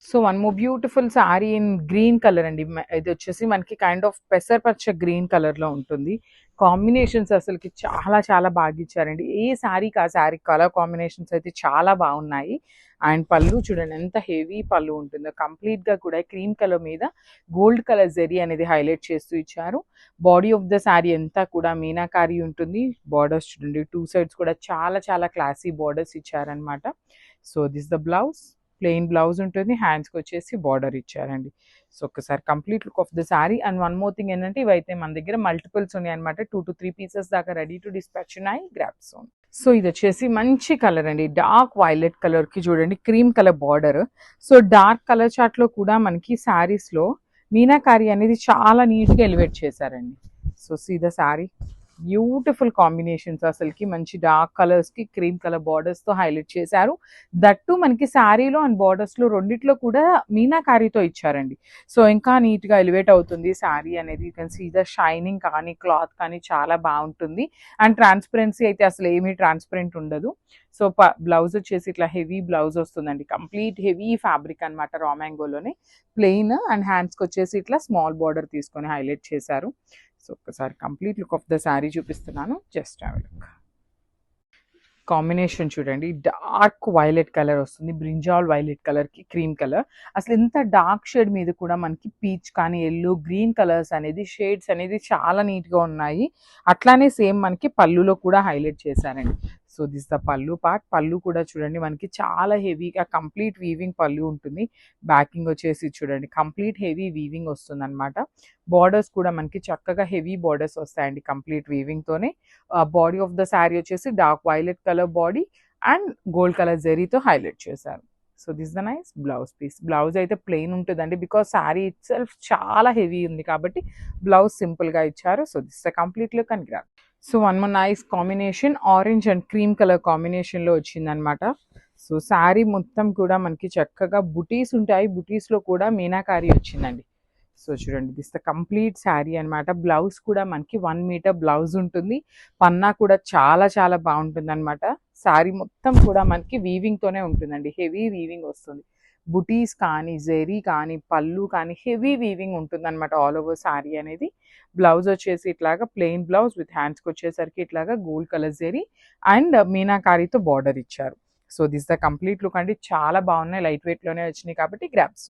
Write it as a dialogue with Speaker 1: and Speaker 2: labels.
Speaker 1: So one more beautiful sari in green colour అండి. ఇది వచ్చేసి మనకి కైండ్ ఆఫ్ పెసరపచ్చ గ్రీన్ కలర్లో ఉంటుంది. కాంబినేషన్స్ అసలుకి చాలా చాలా బాగా ఇచ్చారండి. ఏ శారీకి ఆ శారీ కలర్ కాంబినేషన్స్ అయితే చాలా బాగున్నాయి. అండ్ పళ్ళు చూడండి ఎంత హెవీ పళ్ళు ఉంటుందో. కంప్లీట్గా కూడా క్రీమ్ కలర్ మీద గోల్డ్ కలర్ జెరీ అనేది హైలైట్ చేస్తూ ఇచ్చారు. బాడీ ఆఫ్ ద శారీ అంతా కూడా మీనాకారి ఉంటుంది. బార్డర్స్ చూడండి, టూ సైడ్స్ కూడా చాలా చాలా క్లాసీ బార్డర్స్ ఇచ్చారనమాట. So this the blouse, plain blouse ఉంటుంది. హ్యాండ్స్కి వచ్చేసి బార్డర్ ఇచ్చారండి. సో ఒక్కసారి complete look of the sari. And one more thing ఏంటంటే ఇవైతే మన దగ్గర మల్టిపుల్స్ ఉన్నాయి అనమాట. 2 to 3 పీసెస్ దాకా రెడీ టు డిస్పాచ్ ఉన్నాయి. గ్రాప్ సోన్. సో ఇది వచ్చేసి మంచి కలర్ అండి. డార్క్ వైలెట్ కలర్ కి చూడండి cream colour border. So dark colour chart లో కూడా మనకి శారీస్ లో మీనాకారి అనేది చాలా నీట్ గా ఎలివేట్ చేశారండి. So see the sari, beautiful combinations. అసలుకి మంచి డార్క్ కలర్స్ కి క్రీమ్ కలర్ బార్డర్స్ తో హైలైట్ చేశారు. దట్టు మనకి శారీలో అండ్ బార్డర్స్ లో రెండిట్లో కూడా మీనాకారితో ఇచ్చారండి. సో ఇంకా నీట్ గా ఎలివేట్ అవుతుంది శారీ అనేది. You can see the shining కానీ క్లాత్ కానీ చాలా బాగుంటుంది. అండ్ ట్రాన్స్పరెన్సీ అయితే అసలు ఏమీ ట్రాన్స్పరెంట్ ఉండదు. సో బ్లౌజ్ వచ్చేసి ఇట్లా హెవీ బ్లౌజ్ వస్తుందండి. కంప్లీట్ హెవీ ఫ్యాబ్రిక్ అనమాట. రా మ్యాంగోలోనే ప్లెయిన్ అండ్ హ్యాండ్స్కి వచ్చేసి ఇట్లా స్మాల్ బార్డర్ తీసుకొని హైలైట్ చేశారు. సో ఒక్కసారి complete look of the sari చూపిస్తున్నాను. Just have a look. Combination చూడండి, డార్క్ వైలెట్ కలర్ వస్తుంది. బ్రింజాల్ వైలెట్ కలర్ కి క్రీమ్ కలర్. అసలు ఇంత డార్క్ షేడ్ మీద కూడా మనకి పీచ్ కానీ ఎల్లో గ్రీన్ కలర్స్ అనేది షేడ్స్ అనేది చాలా నీట్ గా ఉన్నాయి. అట్లానే సేమ్ మనకి పళ్ళులో కూడా హైలైట్ చేశారండి. సో దిస్ ద పళ్ళు పార్ట్. పళ్ళు కూడా చూడండి మనకి చాలా హెవీగా కంప్లీట్ వీవింగ్ పళ్ళు ఉంటుంది. బ్యాకింగ్ వచ్చేసి చూడండి కంప్లీట్ హెవీ వీవింగ్ వస్తుంది అనమాట. బార్డర్స్ కూడా మనకి చక్కగా హెవీ బార్డర్స్ వస్తాయండి కంప్లీట్ వీవింగ్ తోనే. బాడీ ఆఫ్ ద శారీ వచ్చేసి dark violet colour body and gold colour జెరీతో హైలైట్ చేశారు. So this the nice blouse piece. Blouse అయితే ప్లెయిన్ ఉంటుందండి, బికాస్ శారీ ఇట్ సెల్ఫ్ చాలా హెవీ ఉంది కాబట్టి బ్లౌజ్ సింపుల్ గా ఇచ్చారు. So this the complete look and grab. So one more nice combination, orange and cream colour combination లో వచ్చిందనమాట. So sari మొత్తం కూడా మనకి చక్కగా బుటీస్ ఉంటాయి. బుటీస్ లో కూడా మీనాకారి వచ్చిందండి. సో చూడండి దిస్ ద కంప్లీట్ శారీ అనమాట. బ్లౌజ్ కూడా మనకి 1 మీటర్ బ్లౌజ్ ఉంటుంది. పన్నా కూడా చాలా చాలా బాగుంటుంది అనమాట. శారీ మొత్తం కూడా మనకి వీవింగ్ తోనే ఉంటుందండి. హెవీ వీవింగ్ వస్తుంది. బుటీస్ కానీ జెరీ కానీ పళ్ళు కానీ హెవీ వీవింగ్ ఉంటుంది అనమాట ఆల్ ఓవర్ శారీ అనేది. బ్లౌజ్ వచ్చేసి ఇట్లాగా ప్లెయిన్ బ్లౌజ్ విత్ హ్యాండ్స్కి వచ్చేసరికి ఇట్లాగా గోల్డ్ కలర్ జెరీ అండ్ మీనాకారితో బార్డర్ ఇచ్చారు. So this the complete look అండి. చాలా బాగున్నాయి. లైట్ వెయిట్ లోనే వచ్చినాయి కాబట్టి గ్రాప్స్.